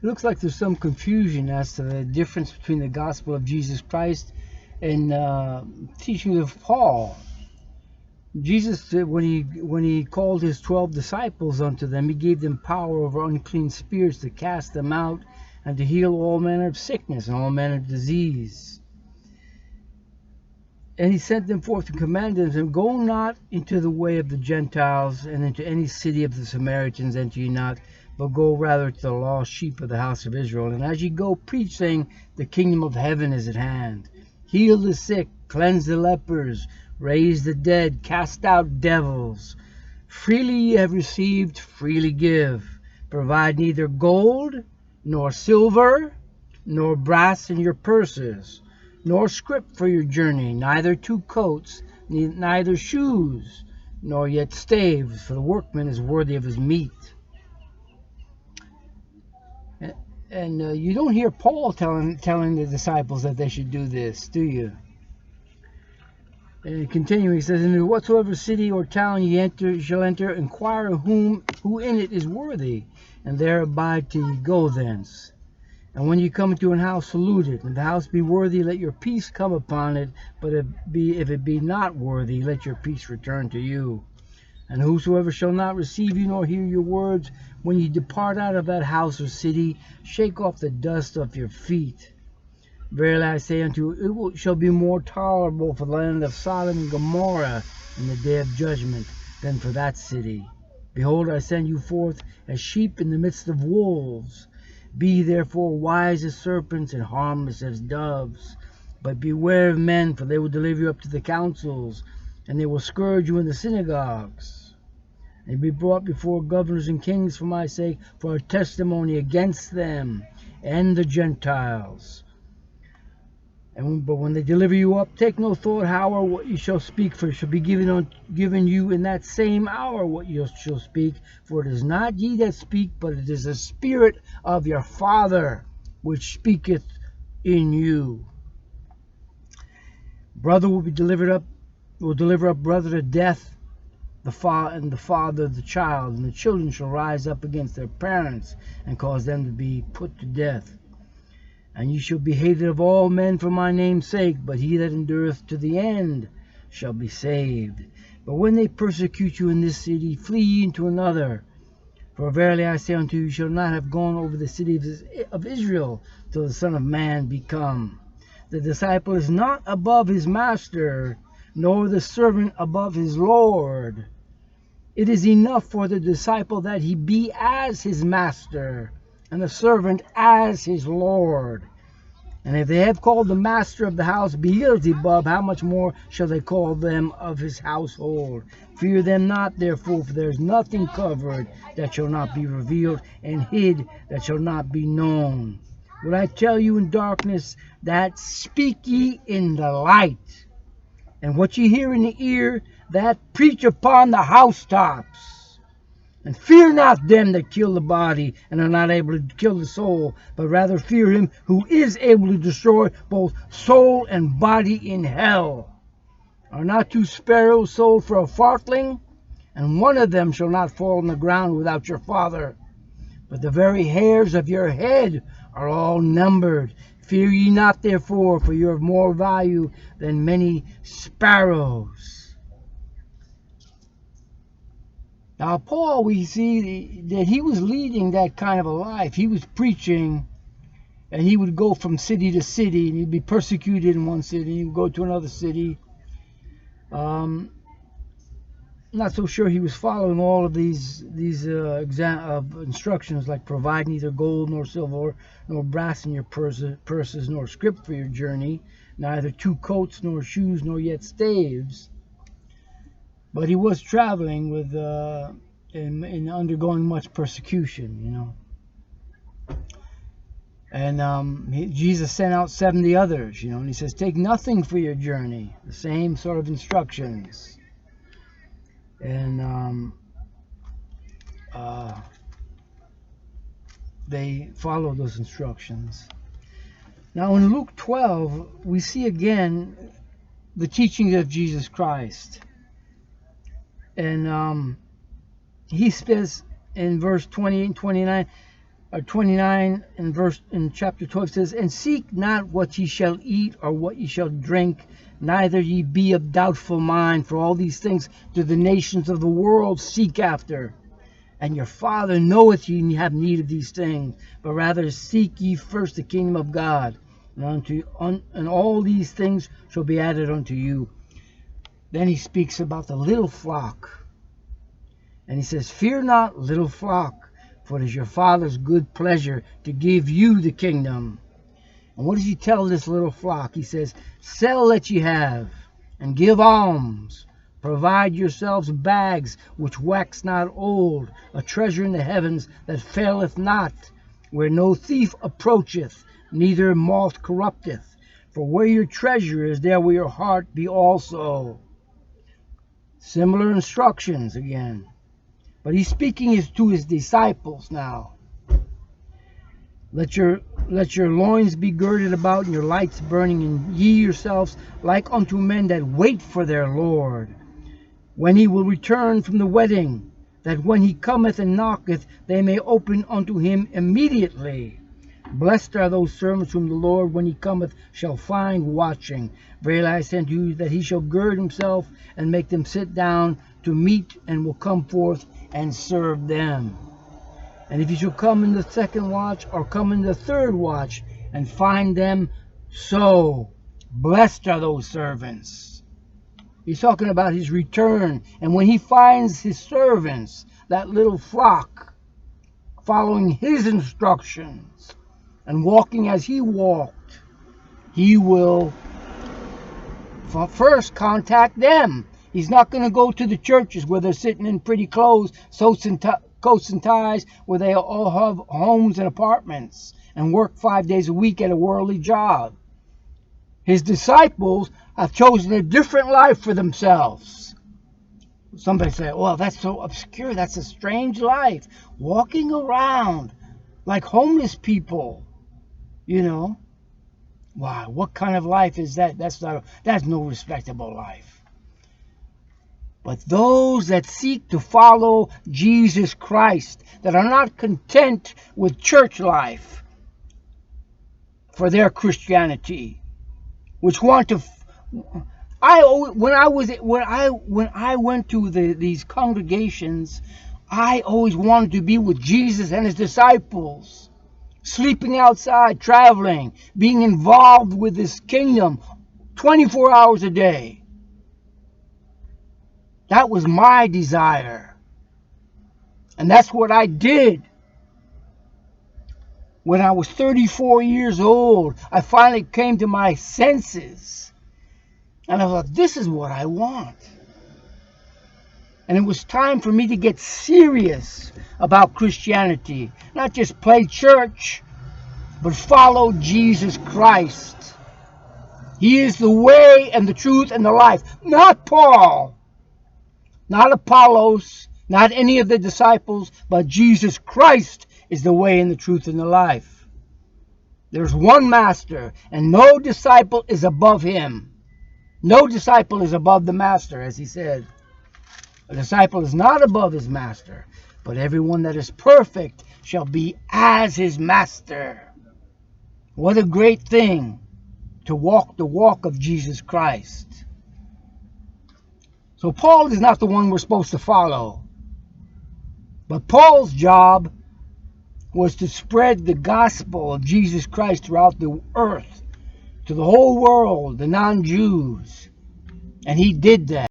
It looks like there's some confusion as to the difference between the gospel of Jesus Christ and teaching of Paul. Jesus, when he called his 12 disciples unto them, he gave them power over unclean spirits to cast them out and to heal all manner of sickness and all manner of disease. And he sent them forth and commanded them, Go not into the way of the Gentiles, and into any city of the Samaritans enter ye not, but go rather to the lost sheep of the house of Israel. And as ye go, preach, saying, The kingdom of heaven is at hand. Heal the sick, cleanse the lepers, raise the dead, cast out devils. Freely ye have received, freely give. Provide neither gold, nor silver, nor brass in your purses, nor scrip for your journey, neither 2 coats, neither shoes, nor yet staves, for the workman is worthy of his meat. And you don't hear Paul telling the disciples that they should do this, do you? And continuing, he says, Into whatsoever city or town ye shall enter, inquire who in it is worthy, and there abide till ye go thence. And when ye come into an house, salute it. And if the house be worthy, let your peace come upon it. But if it be not worthy, let your peace return to you. And whosoever shall not receive you nor hear your words, when ye depart out of that house or city, shake off the dust off your feet. Verily I say unto you, it shall be more tolerable for the land of Sodom and Gomorrah in the day of judgment than for that city. Behold, I send you forth as sheep in the midst of wolves. Be therefore wise as serpents and harmless as doves. But beware of men, for they will deliver you up to the councils, and they will scourge you in the synagogues, and be brought before governors and kings for my sake, for a testimony against them and the Gentiles. But when they deliver you up, take no thought how or what you shall speak, for it shall be given you in that same hour what you shall speak. For it is not ye that speak, but it is the Spirit of your Father which speaketh in you. Brother will deliver up brother to death, the father the child, and the children shall rise up against their parents and cause them to be put to death. And ye shall be hated of all men for my name's sake, but he that endureth to the end shall be saved. But when they persecute you in this city, flee ye into another. For verily I say unto you, you shall not have gone over the city of Israel till the Son of Man be come. The disciple is not above his master, nor the servant above his Lord. It is enough for the disciple that he be as his master, and the servant as his Lord. And if they have called the master of the house Beelzebub, how much more shall they call them of his household? Fear them not, therefore, for there is nothing covered that shall not be revealed, and hid that shall not be known. What I tell you in darkness, that speak ye in the light. And what ye hear in the ear, that preach upon the housetops. And fear not them that kill the body, and are not able to kill the soul, but rather fear him who is able to destroy both soul and body in hell. Are not 2 sparrows sold for a farthing? And one of them shall not fall on the ground without your Father. But the very hairs of your head are all numbered. Fear ye not, therefore, for you are of more value than many sparrows. Now, Paul, we see that he was leading that kind of a life. He was preaching, and he would go from city to city, and he'd be persecuted in one city, he would go to another city. Not so sure he was following all of these instructions, like provide neither gold nor silver nor brass in your purses nor scrip for your journey, neither 2 coats nor shoes nor yet staves. But he was traveling with and undergoing much persecution, you know. And Jesus sent out 70 others, you know, and he says, take nothing for your journey. The same sort of instructions. And they followed those instructions. Now in Luke 12, we see again the teachings of Jesus Christ. And he says in verse 20 and 29, 29 in chapter 12 says, "And seek not what ye shall eat or what ye shall drink, neither ye be of doubtful mind, for all these things do the nations of the world seek after. And your Father knoweth ye have need of these things, but rather seek ye first the kingdom of God, and all these things shall be added unto you." Then he speaks about the little flock. And he says, "Fear not, little flock, for it is your Father's good pleasure to give you the kingdom." And what does he tell this little flock? He says, "Sell that ye have, and give alms. Provide yourselves bags which wax not old, a treasure in the heavens that faileth not, where no thief approacheth, neither moth corrupteth. For where your treasure is, there will your heart be also." Similar instructions again. But he's speaking to his disciples now. Let your loins be girded about, and your lights burning, and ye yourselves like unto men that wait for their Lord, when he will return from the wedding, that when he cometh and knocketh, they may open unto him immediately. Blessed are those servants whom the Lord, when he cometh, shall find watching. Verily I say unto you, that he shall gird himself and make them sit down to meat, and will come forth and serve them. And if he shall come in the second watch, or come in the third watch, and find them so, blessed are those servants. He's talking about his return. And when he finds his servants, that little flock, following his instructions and walking as he walked, he will first contact them. He's not going to go to the churches where they're sitting in pretty clothes, coats and ties, where they all have homes and apartments and work 5 days a week at a worldly job. His disciples have chosen a different life for themselves. Somebody say, "Well, that's so obscure. That's a strange life. Walking around like homeless people, you know. Wow, what kind of life is that? That's no respectable life." But those that seek to follow Jesus Christ, that are not content with church life for their Christianity, which want to, when I went to these congregations, I always wanted to be with Jesus and his disciples, sleeping outside, traveling, being involved with his kingdom 24 hours a day. That was my desire. And that's what I did. When I was 34 years old, I finally came to my senses. And I thought, this is what I want. And it was time for me to get serious about Christianity. Not just play church, but follow Jesus Christ. He is the way and the truth and the life. Not Paul. Not Apollos, not any of the disciples, but Jesus Christ is the way and the truth and the life. There's one master, and no disciple is above him. No disciple is above the master, as he said. A disciple is not above his master, but everyone that is perfect shall be as his master. What a great thing to walk the walk of Jesus Christ. So Paul is not the one we're supposed to follow. But Paul's job was to spread the gospel of Jesus Christ throughout the earth, to the whole world, the non-Jews. And he did that.